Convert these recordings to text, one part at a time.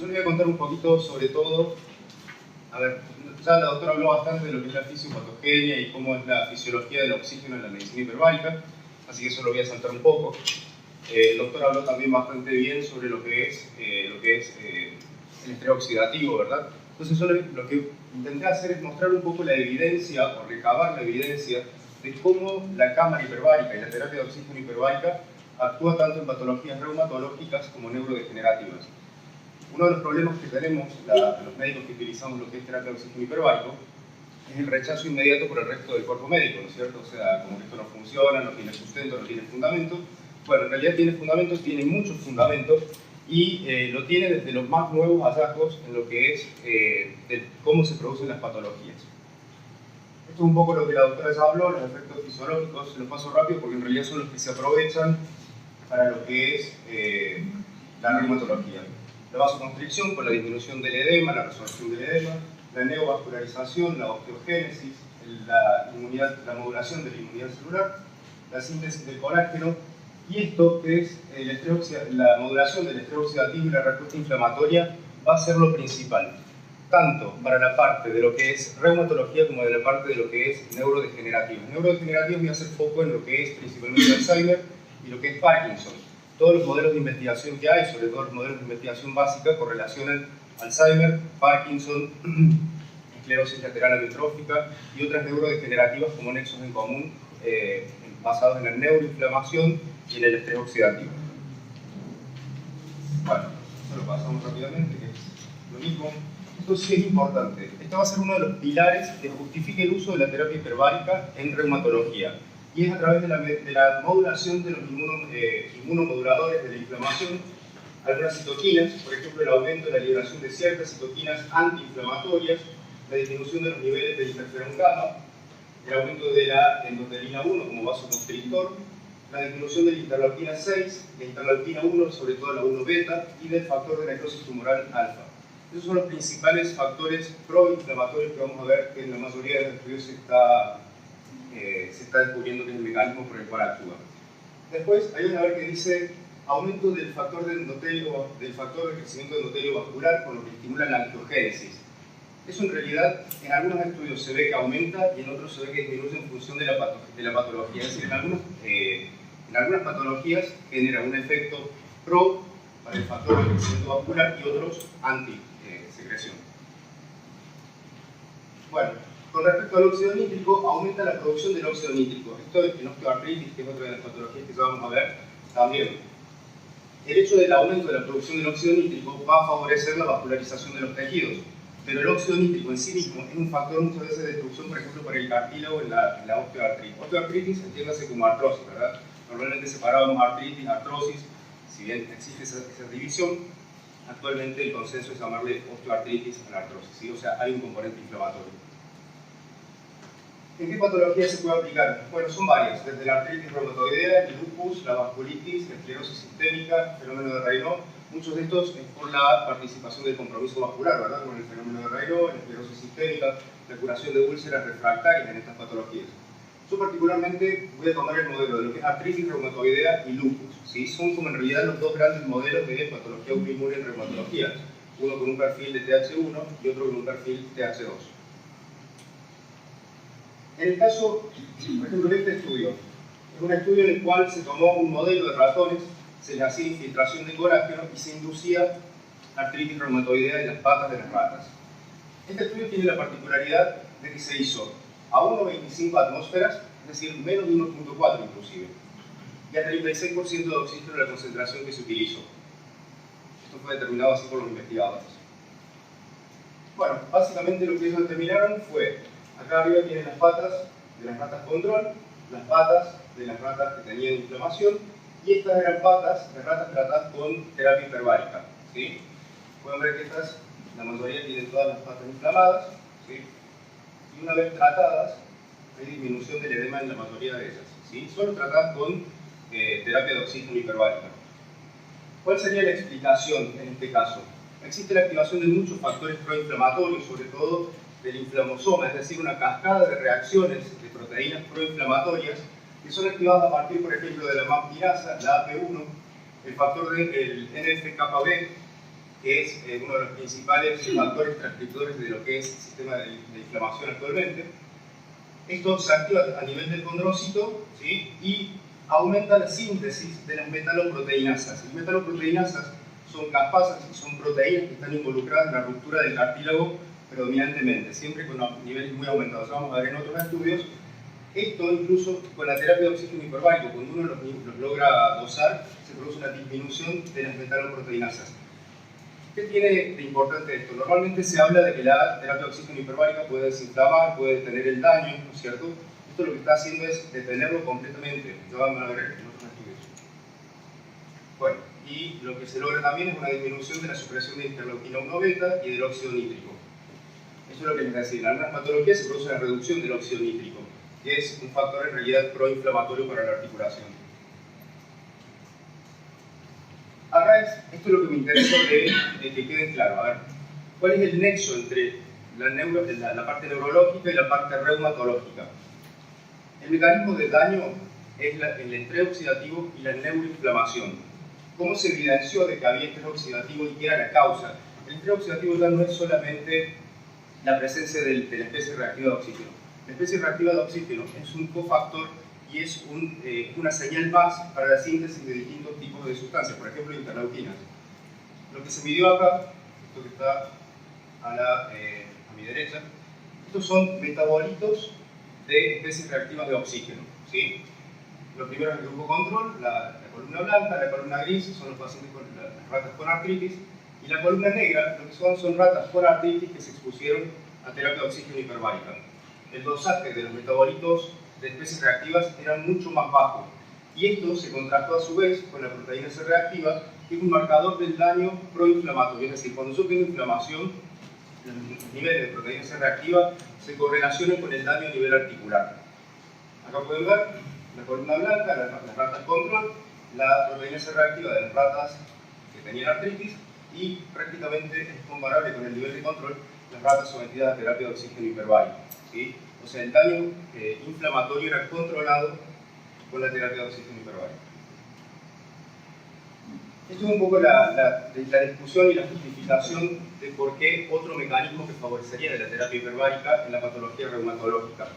yo les voy a contar un poquito sobre todo, a ver, ya la doctora habló bastante de lo que es la fisiopatogenia y cómo es la fisiología del oxígeno en la medicina hiperbárica, así que eso lo voy a saltar un poco. El doctor habló también bastante bien sobre lo que es el estrés oxidativo, ¿verdad? Entonces yo lo que intenté hacer es mostrar un poco la evidencia, o recabar la evidencia, de cómo la cámara hiperbárica y la terapia de oxígeno hiperbárica actúa tanto en patologías reumatológicas como neurodegenerativas. Uno de los problemas que tenemos los médicos que utilizamos lo que es terapia de oxígeno hiperbárico es el rechazo inmediato por el resto del cuerpo médico, ¿no es cierto? O sea, como que esto no funciona, no tiene sustento, no tiene fundamento. Bueno, en realidad tiene fundamentos, tiene muchos fundamentos, y lo tiene desde los más nuevos hallazgos en lo que es de cómo se producen las patologías. Esto es un poco lo que la doctora ya habló, los efectos fisiológicos, se los paso rápido porque en realidad son los que se aprovechan para lo que es la reumatología. La vasoconstricción con la disminución del edema, la resorción del edema, la neovascularización, la osteogénesis, la modulación de la inmunidad celular, la síntesis del colágeno, y esto que es la modulación del estrés oxidativo y la respuesta inflamatoria va a ser lo principal, tanto para la parte de lo que es reumatología como de la parte de lo que es neurodegenerativo. Neurodegenerativo voy a hacer foco en lo que es principalmente Alzheimer y lo que es Parkinson. Todos los modelos de investigación que hay, sobre todo los modelos de investigación básica, correlacionan Alzheimer, Parkinson, esclerosis lateral amiotrófica y otras neurodegenerativas como nexos en común basados en la neuroinflamación y en el estrés oxidativo. Bueno, esto lo pasamos rápidamente, que es lo mismo. Esto sí es importante. Este va a ser uno de los pilares que justifique el uso de la terapia hiperbárica en reumatología. Y es a través de la modulación de los inmunomoduladores de la inflamación, algunas citoquinas, por ejemplo el aumento de la liberación de ciertas citoquinas antiinflamatorias, la disminución de los niveles de interferón gamma, el aumento de la endotelina 1 como vasoconstrictor, la disminución de la interleuquina 6, la interleuquina 1, sobre todo la 1 beta, y del factor de necrosis tumoral alfa. Esos son los principales factores proinflamatorios que vamos a ver que en la mayoría de los estudios se está descubriendo que es el mecanismo por el cual actúa. Después hay una que dice aumento del factor de crecimiento de endotelio vascular, con lo que estimula la angiogénesis. Eso en realidad en algunos estudios se ve que aumenta y en otros se ve que disminuye en función de la patología. Es decir, en algunas patologías genera un efecto pro para el factor de crecimiento vascular y otros anti-secreción. Bueno, con respecto al óxido nítrico, aumenta la producción del óxido nítrico. Esto en osteoartritis, que es otra de las patologías que ya vamos a ver, también. El hecho del aumento de la producción del óxido nítrico va a favorecer la vascularización de los tejidos, pero el óxido nítrico en sí mismo es un factor muchas veces de destrucción, por ejemplo, para el cartílago en la osteoartritis. Osteoartritis entiéndase como artrosis, ¿verdad? Normalmente separábamos artritis, artrosis, si bien existe esa división, actualmente el consenso es llamarle osteoartritis a la artrosis, ¿sí? O sea, hay un componente inflamatorio. ¿En qué patología se puede aplicar? Bueno, son varias, desde la artritis reumatoidea, el lupus, la vasculitis, la esclerosis sistémica, fenómeno de Raynaud. Muchos de estos es por la participación del compromiso vascular, ¿verdad? Con el fenómeno de Raynaud, la esclerosis sistémica, la curación de úlceras refractarias en estas patologías. Yo particularmente voy a tomar el modelo de lo que es artritis reumatoidea y lupus, ¿sí? Son como en realidad los dos grandes modelos de patología autoinmune en reumatología. Uno con un perfil de TH1 y otro con un perfil TH2. En el caso, por ejemplo, de este estudio, es un estudio en el cual se tomó un modelo de ratones, se le hacía infiltración de colágeno y se inducía artritis reumatoidea en las patas de las ratas. Este estudio tiene la particularidad de que se hizo a 1,25 atmósferas, es decir, menos de 1,4 inclusive, y a 36% de oxígeno la concentración que se utilizó. Esto fue determinado así por los investigadores. Bueno, básicamente lo que ellos determinaron fue: acá arriba tienen las patas de las ratas control, las patas de las ratas que tenían inflamación, y estas eran patas de ratas tratadas con terapia hiperbárica, ¿sí? Pueden ver que estas, la mayoría tienen todas las patas inflamadas, ¿sí? Y una vez tratadas, hay disminución del edema en la mayoría de ellas, ¿sí? Solo tratadas con terapia de oxígeno hiperbárica. ¿Cuál sería la explicación en este caso? Existe la activación de muchos factores proinflamatorios, sobre todo del inflamosoma, es decir, una cascada de reacciones de proteínas proinflamatorias que son activadas a partir, por ejemplo, de la MAP kinasa, la AP1, el factor del NF-κB, que es uno de los principales factores transcriptores de lo que es el sistema de inflamación actualmente. Esto se activa a nivel del condrocito, ¿sí? Y aumenta la síntesis de las metaloproteinasas. Las metaloproteinasas son caspasas y son proteínas que están involucradas en la ruptura del cartílago predominantemente, siempre con niveles muy aumentados. Vamos a ver en otros estudios. Esto incluso con la terapia de oxígeno hiperbárico, cuando uno los logra dosar, se produce una disminución de las metaloproteinasas. ¿Qué tiene de importante esto? Normalmente se habla de que la terapia de oxígeno hiperbárica puede desinflamar, puede detener el daño, ¿no es cierto? Esto lo que está haciendo es detenerlo completamente. Ya vamos a ver en otros estudios. Bueno, y lo que se logra también es una disminución de la supresión de interleuquina 1 beta y del óxido nítrico. Eso es lo que les decía. En algunas patologías se produce una reducción del óxido nítrico, que es un factor en realidad proinflamatorio para la articulación. Acá esto es lo que me interesa de que quede claro. A ver, ¿cuál es el nexo entre la parte neurológica y la parte reumatológica? El mecanismo de daño es el estrés oxidativo y la neuroinflamación. ¿Cómo se evidenció de que había estrés oxidativo y que era la causa? El estrés oxidativo ya no es solamente la presencia de la especie reactiva de oxígeno. La especie reactiva de oxígeno es un cofactor y es una señal más para la síntesis de distintos tipos de sustancias, por ejemplo, interleuquinas. Lo que se midió acá, esto que está a mi derecha, estos son metabolitos de especies reactivas de oxígeno, ¿sí? Lo primero es el grupo control, la columna blanca, la columna gris son los pacientes con las ratas con artritis, y la columna negra, lo que son ratas con artritis que se expusieron a terapia de oxígeno hiperbárica. El dosaje de los metabolitos de especies reactivas era mucho más bajo, y esto se contrastó a su vez con la proteína C reactiva, que es un marcador del daño proinflamatorio, es decir, cuando yo tengo inflamación, los niveles de proteína C reactiva se correlacionan con el daño a nivel articular. Acá pueden ver la columna blanca, las ratas control, la proteína C reactiva de las ratas que tenían artritis, y prácticamente es comparable con el nivel de control las ratas sometidas a terapia de oxígeno hiperbárico, ¿sí? O sea, el daño inflamatorio era controlado con la terapia de oxígeno hiperbárico. Esto es un poco la discusión y la justificación de por qué otro mecanismo que favorecería de la terapia hiperbárica en la patología reumatológica.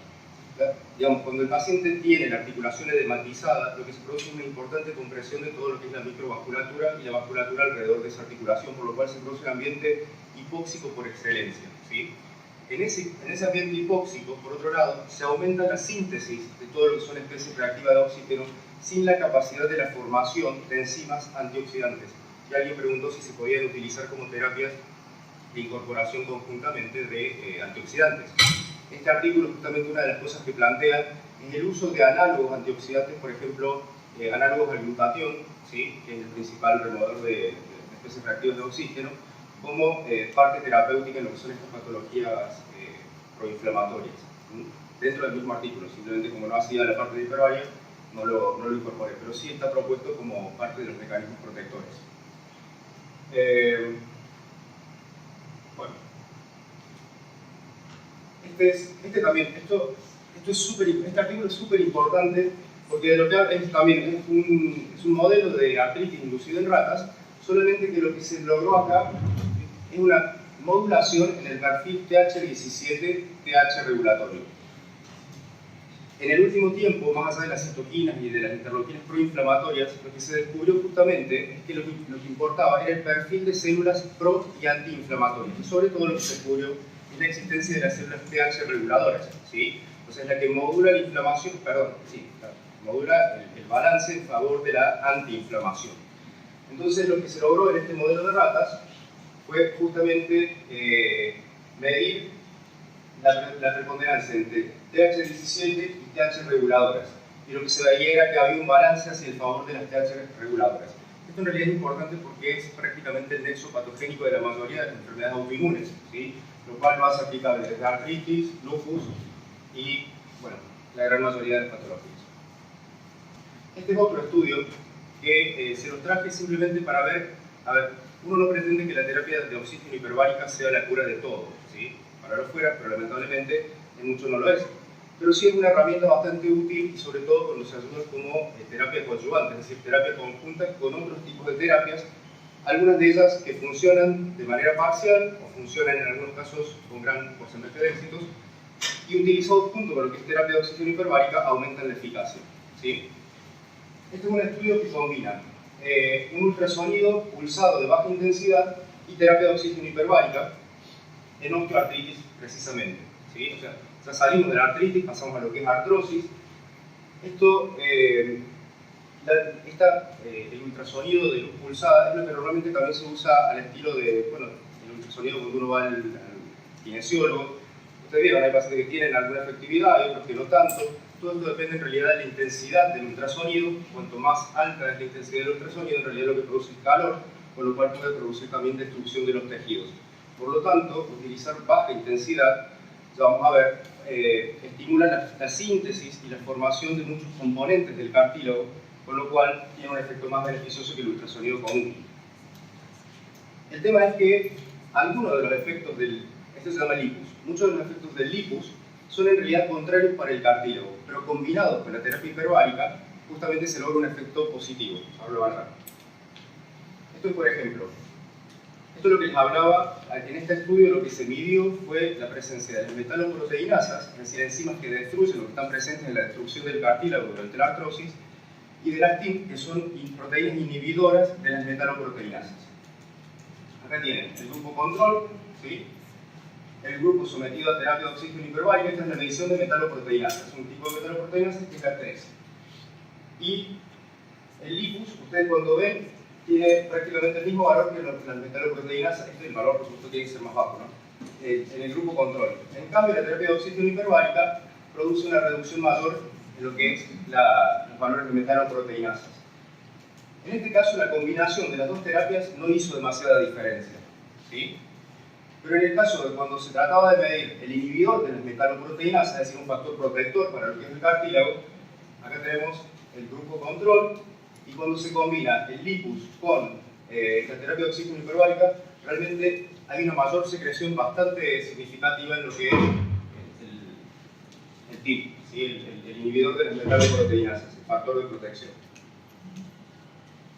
Digamos, cuando el paciente tiene la articulación edematizada, lo que se produce es una importante compresión de todo lo que es la microvasculatura y la vasculatura alrededor de esa articulación, por lo cual se produce un ambiente hipóxico por excelencia, ¿sí? En ese ambiente hipóxico, por otro lado, se aumenta la síntesis de todo lo que son especies reactivas de oxígeno sin la capacidad de la formación de enzimas antioxidantes. Y alguien preguntó si se podían utilizar como terapias de incorporación conjuntamente de antioxidantes. Este artículo, justamente una de las cosas que plantea es el uso de análogos antioxidantes, por ejemplo, análogos al glutatión, ¿sí? Que es el principal removedor de especies reactivas de oxígeno, como parte terapéutica en lo que son estas patologías proinflamatorias. Dentro del mismo artículo, simplemente como no hacía la parte de hiperbaria, no lo incorporé, pero sí está propuesto como parte de los mecanismos protectores. Bueno, este artículo es súper importante porque de lo que habla también es un modelo de artritis inducido en ratas, solamente que lo que se logró acá es una modulación en el perfil TH17-TH regulatorio. En el último tiempo, más allá de las citoquinas y de las interleuquinas proinflamatorias, lo que se descubrió justamente es que lo que importaba era el perfil de células pro y antiinflamatorias. Y sobre todo lo que se descubrió es la existencia de las células TH reguladoras, ¿sí? O sea, es la que modula la inflamación, modula el balance en favor de la antiinflamación. Entonces, lo que se logró en este modelo de ratas fue justamente medir la preponderancia entre TH17 y TH reguladoras. Y lo que se veía era que había un balance hacia el favor de las TH reguladoras. Esto en realidad es importante porque es prácticamente el nexo patogénico de la mayoría de las enfermedades autoinmunes, ¿sí? Lo cual lo hace aplicable desde artritis, lupus y, bueno, la gran mayoría de las patologías. Este es otro estudio que se los traje simplemente para ver, uno no pretende que la terapia de oxígeno hiperbárica sea la cura de todo, ¿sí? Para lo fuera, pero lamentablemente en mucho no lo es. Pero sí es una herramienta bastante útil y sobre todo cuando se ayuda como terapia coadyuvante, es decir, terapia conjunta con otros tipos de terapias algunas de ellas que funcionan de manera parcial o funcionan en algunos casos con gran porcentaje de éxitos, y utilizados junto con lo que es terapia de oxígeno hiperbárica aumentan la eficacia, ¿sí? Este es un estudio que combina un ultrasonido pulsado de baja intensidad y terapia de oxígeno hiperbárica en osteoartritis precisamente, ¿sí? O sea, ya salimos de la artritis, pasamos a lo que es artrosis. Esto, el ultrasonido de luz pulsada es lo que normalmente también se usa al estilo de, bueno, el ultrasonido cuando uno va al kinesiólogo. Ustedes vieron, hay pacientes que tienen alguna efectividad, hay otros que no tanto. Todo esto depende en realidad de la intensidad del ultrasonido. Cuanto más alta es la intensidad del ultrasonido, en realidad lo que produce es calor, con lo cual puede producir también destrucción de los tejidos. Por lo tanto, utilizar baja intensidad, ya vamos a ver, estimula la síntesis y la formación de muchos componentes del cartílago, con lo cual tiene un efecto más beneficioso que el ultrasonido común. El tema es que algunos de los efectos esto se llama lipus, muchos de los efectos del lipus son en realidad contrarios para el cartílago, pero combinados con la terapia hiperbárica, justamente se logra un efecto positivo. Ahora lo van a ver. Esto es, por ejemplo, esto es lo que les hablaba, en este estudio lo que se midió fue la presencia de las metaloproteinasas, es decir, enzimas que destruyen o que están presentes en la destrucción del cartílago durante la artrosis, y de las TIM, que son proteínas inhibidoras de las metaloproteinasas. Acá tienen el grupo control, ¿sí? El grupo sometido a terapia de oxígeno hiperbárica. Esta es la medición de metaloproteinasas, es un tipo de metaloproteinasas que es la 3. Y el lipus, ustedes cuando ven, tiene prácticamente el mismo valor que las metaloproteinasas. Este es el valor, por supuesto, tiene que ser más bajo, ¿no? En el grupo control. En cambio, la terapia de oxígeno hiperbárica produce una reducción mayor en lo que es los valores de metaloproteinasas. En este caso, la combinación de las dos terapias no hizo demasiada diferencia, ¿sí? Pero en el caso de cuando se trataba de medir el inhibidor de las metaloproteinasas, es decir, un factor protector para lo que es el cartílago, acá tenemos el grupo control, y cuando se combina el lipus con la terapia de oxígeno hiperbárica, realmente hay una mayor secreción bastante significativa en lo que es el TIP, ¿sí? el inhibidor de las metaloproteinasas, el factor de protección.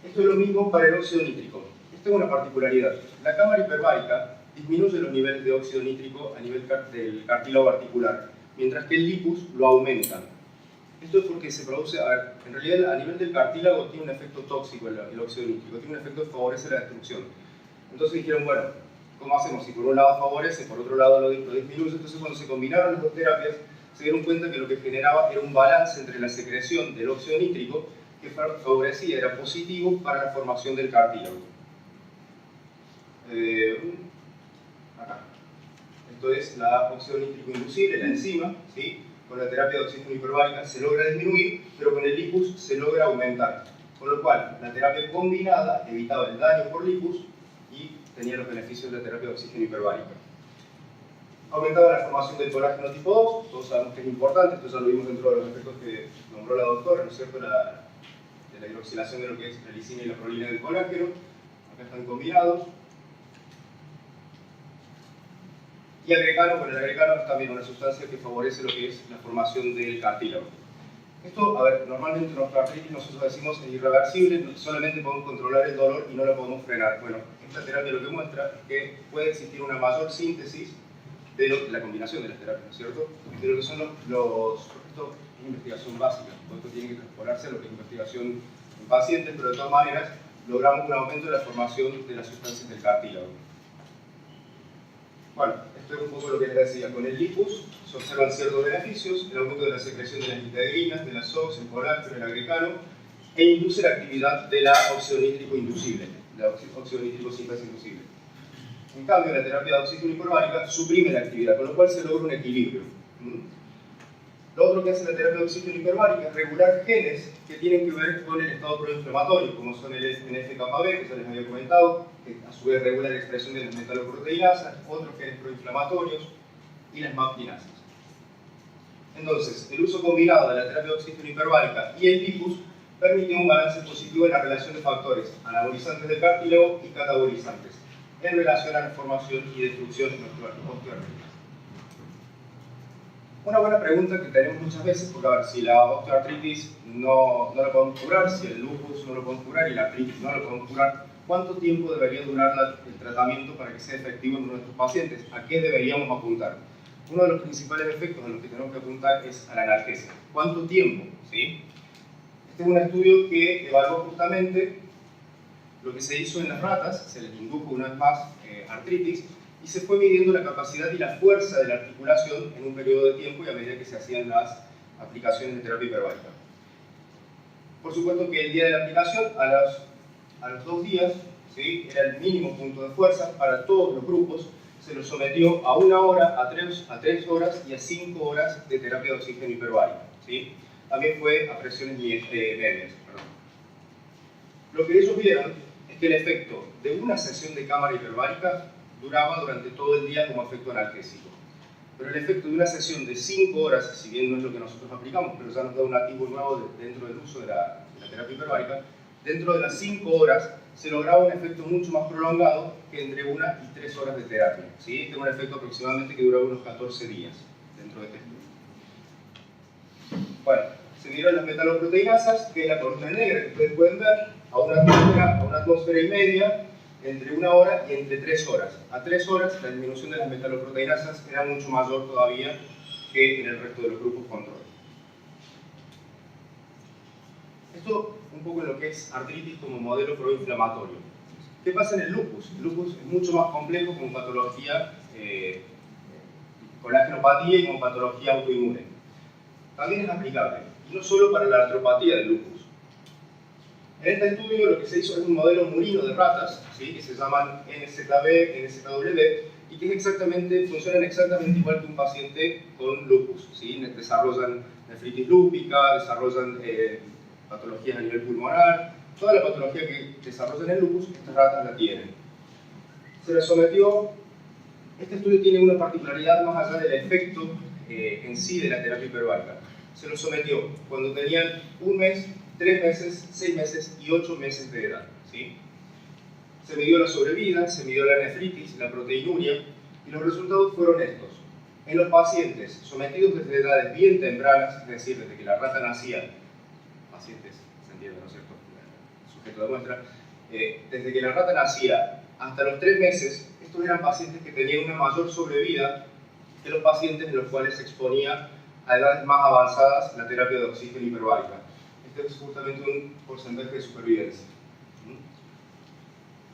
Esto es lo mismo para el óxido nítrico. Esta es una particularidad. La cámara hiperbárica disminuye los niveles de óxido nítrico a nivel del cartílago articular, mientras que el lipus lo aumenta. Esto es porque se produce, en realidad a nivel del cartílago tiene un efecto tóxico el óxido nítrico, tiene un efecto que favorece la destrucción. Entonces dijeron, bueno, ¿cómo hacemos? Si por un lado favorece, por otro lado lo disminuye. Entonces cuando se combinaron las dos terapias, se dieron cuenta que lo que generaba era un balance entre la secreción del óxido nítrico, que favorecía, era positivo para la formación del cartílago. Acá. Esto es la óxido nítrico inducible, la enzima, ¿sí? Con la terapia de oxígeno hiperbárica se logra disminuir, pero con el lipus se logra aumentar. Con lo cual, la terapia combinada evitaba el daño por lipus y tenía los beneficios de la terapia de oxígeno hiperbárica. Aumentaba la formación del colágeno tipo 2, todos sabemos que es importante, esto ya lo vimos dentro de los efectos que nombró la doctora, ¿no es cierto? De la hidroxilación de lo que es la lisina y la prolina del colágeno. Acá están combinados. Y agrecano, bueno, el agrecano es también una sustancia que favorece lo que es la formación del cartílago. Esto, a ver, normalmente en osteoartritis nosotros decimos es irreversible, solamente podemos controlar el dolor y no lo podemos frenar. Bueno, esta terapia lo que muestra es que puede existir una mayor síntesis de la combinación de las terapias, ¿no es cierto? De lo que son esto es investigación básica, esto tiene que transportarse a lo que es investigación en pacientes, pero de todas maneras logramos un aumento de la formación de las sustancias del cartílago. Bueno, esto es un poco lo que les decía. Con el lipus se observan ciertos beneficios, el aumento de la secreción de las integrinas, de las OX, el colágeno, el agrecano, e induce la actividad de la óxido nítrico inducible, la óxido nítrico síntesis inducible. En cambio, la terapia de oxígeno hiperbárica suprime la actividad, con lo cual se logra un equilibrio. Lo otro que hace la terapia de oxígeno hiperbárica es regular genes que tienen que ver con el estado proinflamatorio, como son el NF-κB, que ya les había comentado, que a su vez regula la expresión de las metaloproteinasas, otros genes proinflamatorios y las MAPkinasas. Entonces, el uso combinado de la terapia de oxígeno hiperbárica y el lipus permite un balance positivo en la relación de factores anabolizantes del cartílago y catabolizantes en relación a la formación y destrucción de osteoartritis. Una buena pregunta que tenemos muchas veces, porque a ver, si la osteoartritis no la podemos curar, si el lupus no lo podemos curar y la artritis no lo podemos curar, ¿cuánto tiempo debería durar el tratamiento para que sea efectivo en nuestros pacientes? ¿A qué deberíamos apuntar? Uno de los principales efectos a los que tenemos que apuntar es a la analgesia. ¿Cuánto tiempo? ¿Sí? Este es un estudio que evaluó justamente lo que se hizo en las ratas, se les indujo una vez más artritis, y se fue midiendo la capacidad y la fuerza de la articulación en un periodo de tiempo y a medida que se hacían las aplicaciones de terapia hiperbárica. Por supuesto que el día de la aplicación, a los 2 días, ¿sí?, era el mínimo punto de fuerza para todos los grupos. Se los sometió a 1 hora, a 3 horas y a 5 horas de terapia de oxígeno hiperbárica, ¿sí? También fue a presiones medias. Lo que ellos vieron es que el efecto de una sesión de cámara hiperbárica duraba durante todo el día como efecto analgésico. Pero el efecto de una sesión de 5 horas, si bien no es lo que nosotros aplicamos, pero ya nos da un activo nuevo dentro del uso de la terapia hiperbárica, dentro de las 5 horas se lograba un efecto mucho más prolongado que entre 1 y 3 horas de terapia, ¿sí? Este es un efecto aproximadamente que duraba unos 14 días dentro de este estudio. Bueno, se dieron las metaloproteinasas, que es la columna negra que ustedes pueden ver, a una atmósfera y media, entre 1 hora y entre 3 horas. A 3 horas la disminución de las metaloproteinasas era mucho mayor todavía que en el resto de los grupos control. Esto un poco en lo que es artritis como modelo proinflamatorio. ¿Qué pasa en el lupus? El lupus es mucho más complejo como patología, colágenopatía y como patología autoinmune. También es aplicable, y no solo para la artropatía del lupus. En este estudio lo que se hizo es un modelo murino de ratas, ¿sí?, que se llaman NZB, NZW, y que funcionan exactamente igual que un paciente con lupus, ¿sí? Desarrollan nefritis lúpica, desarrollan patologías a nivel pulmonar, toda la patología que desarrollan el lupus, estas ratas la tienen. Se les sometió, este estudio tiene una particularidad más allá del efecto en sí de la terapia hiperbárica. Se los sometió cuando tenían 1 mes, 3 meses, 6 meses y 8 meses de edad, ¿sí? Se midió la sobrevida, se midió la nefritis, la proteinuria, y los resultados fueron estos. En los pacientes sometidos desde edades bien tempranas, es decir, desde que la rata nacía, pacientes, se entiende, ¿no es cierto?, sujeto de muestra, desde que la rata nacía hasta los 3 meses, estos eran pacientes que tenían una mayor sobrevida que los pacientes en los cuales se exponía a edades más avanzadas la terapia de oxígeno hiperbárica. Este es justamente un porcentaje de supervivencia.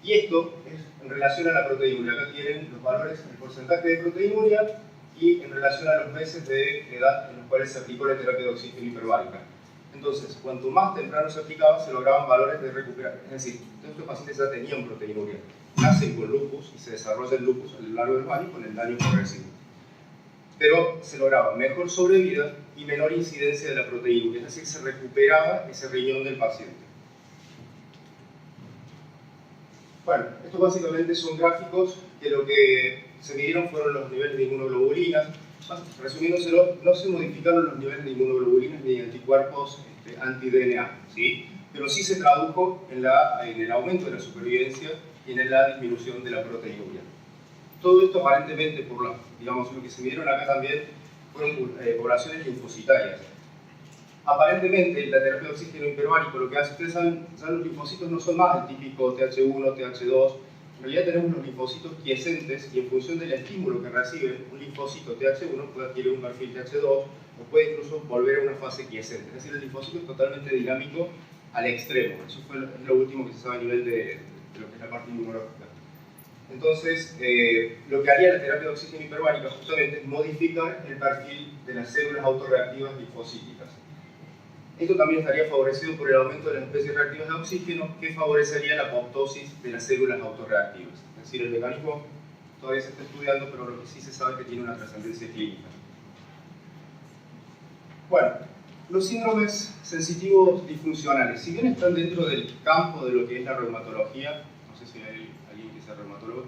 Y esto es en relación a la proteinuria. Acá tienen los valores del porcentaje de proteinuria y en relación a los meses de edad en los cuales se aplicó la terapia de oxígeno hiperbárica. Entonces, cuanto más temprano se aplicaba, se lograban valores de recuperación. Es decir, estos pacientes ya tenían proteinuria, nacen con lupus y se desarrolla el lupus a lo largo del año con el daño progresivo. Pero se lograba mejor sobrevida y menor incidencia de la proteinuria, es decir, se recuperaba ese riñón del paciente. Bueno, estos básicamente son gráficos que lo que se midieron fueron los niveles de inmunoglobulinas. Resumiéndoselo, no se modificaron los niveles de inmunoglobulinas ni anticuerpos anti-DNA, ¿sí? Pero sí se tradujo en el aumento de la supervivencia y en la disminución de la proteinuria. Todo esto aparentemente, digamos, lo que se midieron acá también fueron poblaciones linfocitarias. Aparentemente, la terapia de oxígeno hiperbárico lo que hace, ustedes saben, ya los linfocitos no son más el típico TH1, TH2, en realidad tenemos los linfocitos quiescentes y en función del estímulo que reciben, un linfocito TH1 puede adquirir un perfil TH2 o puede incluso volver a una fase quiescente. Es decir, el linfocito es totalmente dinámico al extremo. Eso fue lo último que se sabe a nivel de lo que es la parte inmunológica. Entonces, lo que haría la terapia de oxígeno hiperbárica justamente es modificar el perfil de las células autorreactivas linfocíticas. Esto también estaría favorecido por el aumento de las especies reactivas de oxígeno, que favorecería la apoptosis de las células autorreactivas. Es decir, el mecanismo todavía se está estudiando, pero lo que sí se sabe es que tiene una trascendencia clínica. Bueno, los síndromes sensitivos disfuncionales, si bien están dentro del campo de lo que es la reumatología, no sé si hay alguien que sea reumatólogo,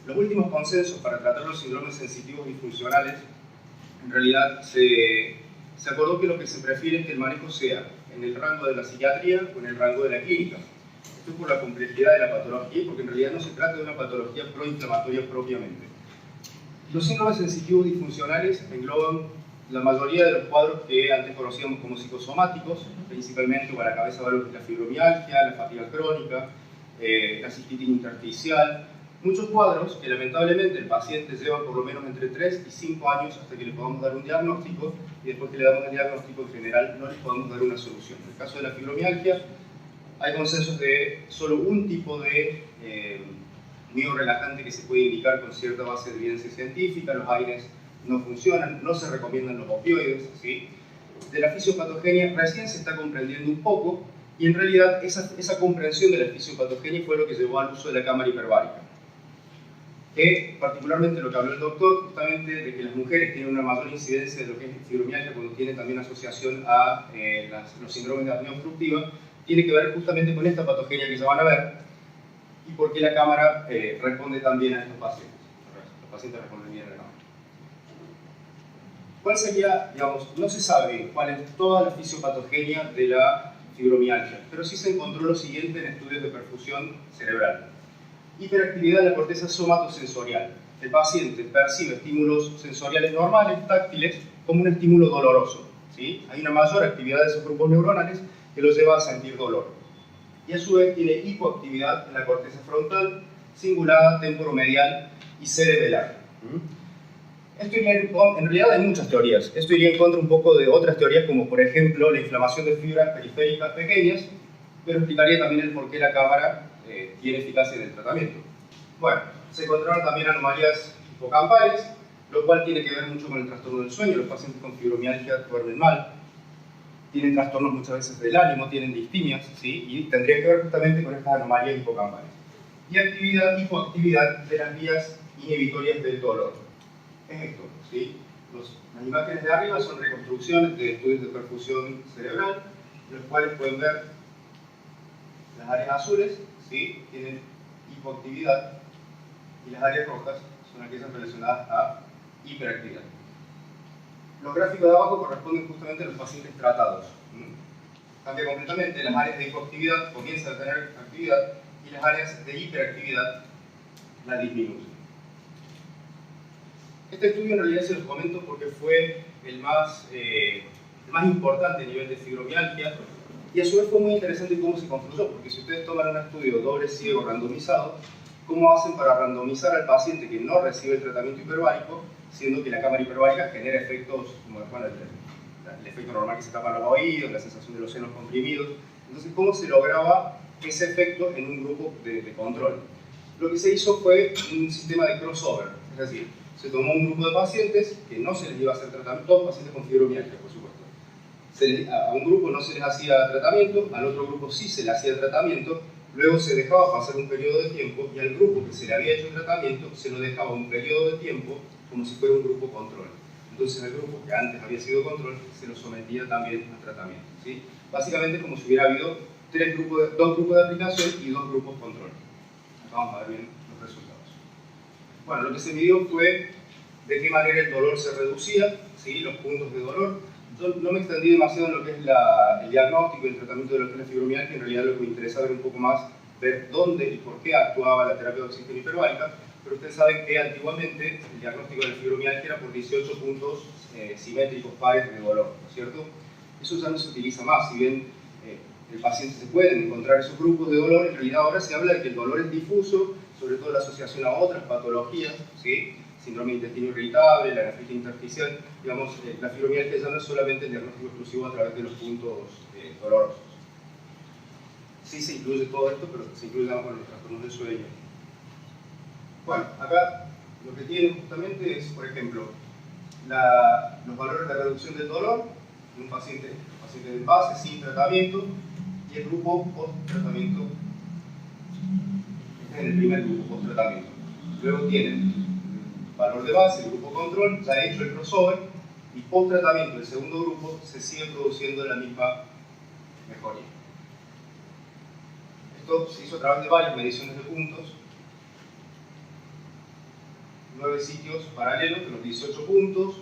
los últimos consensos para tratar los síndromes sensitivos disfuncionales, en realidad se acordó que lo que se prefiere es que el manejo sea en el rango de la psiquiatría o en el rango de la clínica. Esto es por la complejidad de la patología, porque en realidad no se trata de una patología proinflamatoria propiamente. Los síndromes sensitivos disfuncionales engloban la mayoría de los cuadros que antes conocíamos como psicosomáticos, principalmente para la cabeza, la fibromialgia, la fatiga crónica, la cistitis intersticial, muchos cuadros que lamentablemente el paciente lleva por lo menos entre 3 y 5 años hasta que le podamos dar un diagnóstico, y después que le damos el diagnóstico en general no les podemos dar una solución. En el caso de la fibromialgia hay consensos de solo un tipo de miorelajante que se puede indicar con cierta base de evidencia científica, los AINES no funcionan, no se recomiendan los opioides, ¿sí? De la fisiopatogenia recién se está comprendiendo un poco, y en realidad esa comprensión de la fisiopatogenia fue lo que llevó al uso de la cámara hiperbárica. Que particularmente lo que habló el doctor, justamente de que las mujeres tienen una mayor incidencia de lo que es fibromialgia cuando tiene también asociación a los síndromes de apnea obstructiva, tiene que ver justamente con esta patogenia que ya van a ver, y por qué la cámara responde tan bien a estos pacientes. Los pacientes responden bien a la cámara. ¿Cuál sería, digamos, no se sabe cuál es toda la fisiopatogenia de la fibromialgia, pero sí se encontró lo siguiente en estudios de perfusión cerebral. Hiperactividad de la corteza somatosensorial. El paciente percibe estímulos sensoriales normales, táctiles, como un estímulo doloroso, ¿sí? Hay una mayor actividad de esos grupos neuronales que los lleva a sentir dolor. Y a su vez tiene hipoactividad en la corteza frontal, cingulada, temporomedial y cerebelar. Esto iría en realidad hay muchas teorías. Esto iría en contra un poco de otras teorías, como por ejemplo la inflamación de fibras periféricas pequeñas, pero explicaría también el por qué la cámara tiene eficacia en el tratamiento. Bueno, se encontraron también anomalías hipocampales, lo cual tiene que ver mucho con el trastorno del sueño. Los pacientes con fibromialgia duermen mal, tienen trastornos muchas veces del ánimo, tienen distimias, ¿sí? Y tendría que ver justamente con estas anomalías hipocampales. Y hipoactividad de las vías inhibitorias del dolor. Es esto, ¿sí? Las imágenes de arriba son reconstrucciones de estudios de perfusión cerebral, en los cuales pueden ver las áreas azules, ¿sí? Tienen hipoactividad, y las áreas rojas son aquellas relacionadas a hiperactividad. Los gráficos de abajo corresponden justamente a los pacientes tratados. Cambia completamente, las áreas de hipoactividad comienzan a tener actividad y las áreas de hiperactividad la disminuyen. Este estudio en realidad se los comento porque fue el más importante a nivel de fibromialgia, y a su vez fue muy interesante cómo se construyó, porque si ustedes toman un estudio doble ciego randomizado, ¿cómo hacen para randomizar al paciente que no recibe el tratamiento hiperbárico, siendo que la cámara hiperbárica genera efectos como bueno, el efecto normal que se tapan los oídos, la sensación de los senos comprimidos? Entonces, ¿cómo se lograba ese efecto en un grupo de control? Lo que se hizo fue un sistema de crossover, es decir, se tomó un grupo de pacientes que no se les iba a hacer tratamiento, todos pacientes con fibromialgia, por supuesto. A un grupo no se les hacía tratamiento, al otro grupo sí se le hacía tratamiento, luego se dejaba pasar un periodo de tiempo y al grupo que se le había hecho el tratamiento se lo dejaba un periodo de tiempo como si fuera un grupo control. Entonces el grupo que antes había sido control se lo sometía también al tratamiento, ¿sí? Básicamente como si hubiera habido dos grupos de aplicación y dos grupos control. Vamos a ver bien los resultados. Bueno, lo que se midió fue de qué manera el dolor se reducía, ¿sí? Los puntos de dolor. Yo no me extendí demasiado en lo que es el diagnóstico y el tratamiento de lo que es la fibromialgia. En realidad lo que me interesa ver un poco más, ver dónde y por qué actuaba la terapia de oxígeno hiperbárica, pero ustedes saben que antiguamente el diagnóstico de la fibromialgia era por 18 puntos simétricos pares de dolor, ¿no es cierto? Eso ya no se utiliza más, si bien el paciente se pueden encontrar esos grupos de dolor, en realidad ahora se habla de que el dolor es difuso, sobre todo la asociación a otras patologías, ¿sí? Síndrome de intestino irritable, la nefritis intersticial, digamos, la fibromialgia ya no es solamente el diagnóstico exclusivo a través de los puntos dolorosos. Sí se incluye todo esto, pero se incluye con los trastornos del sueño. Bueno, acá lo que tienen justamente es, por ejemplo, los valores de reducción del dolor en un paciente de base sin tratamiento y el grupo post-tratamiento. Este es el primer grupo post-tratamiento. Luego tienen valor de base, el grupo control, ya ha hecho el crossover, y post-tratamiento del segundo grupo se sigue produciendo la misma mejoría. Esto se hizo a través de varias mediciones de puntos, 9 sitios paralelos de los 18 puntos.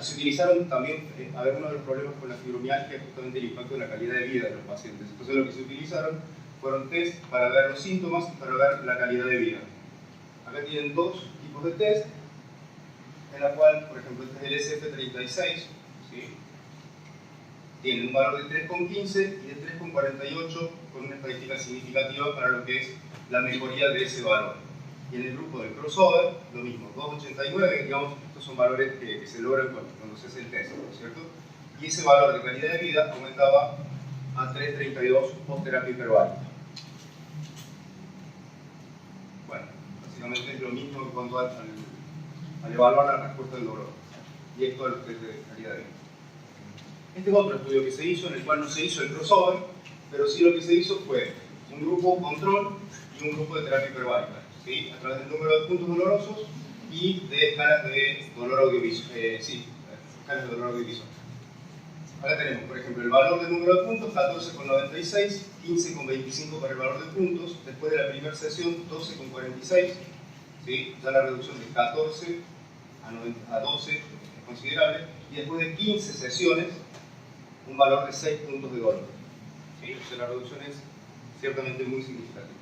Se utilizaron también, a ver, uno de los problemas con la fibromialgia es justamente el impacto en la calidad de vida de los pacientes. Entonces lo que se utilizaron fueron test para ver los síntomas y para ver la calidad de vida. Acá tienen dos tipos de test, en la cual, por ejemplo, este es el SF36, ¿sí? Tiene un valor de 3,15 y de 3,48 con una estadística significativa para lo que es la mejoría de ese valor. Y en el grupo del crossover, lo mismo, 2,89, digamos, estos son valores que se logran cuando se hace el test, ¿no es cierto? Y ese valor de calidad de vida aumentaba a 3,32 post terapia hiperbárica. Bueno, básicamente es lo mismo en cuanto al evaluar la respuesta del dolor. Y esto es los test de calidad de vida. Este es otro estudio que se hizo, en el cual no se hizo el crossover, pero sí lo que se hizo fue un grupo control y un grupo de terapia hiperbárica, ¿sí? A través del número de puntos dolorosos y de escalas de dolor audiovisual. Escalas de dolor audiovisual. Acá tenemos, por ejemplo, el valor del número de puntos, 14,96, 15,25 para el valor de puntos. Después de la primera sesión, 12,46. ¿Sí? Ya la reducción de 14 a 12 es considerable. Y después de 15 sesiones, un valor de 6 puntos de dolor. ¿Sí? O sea, la reducción es ciertamente muy significativa.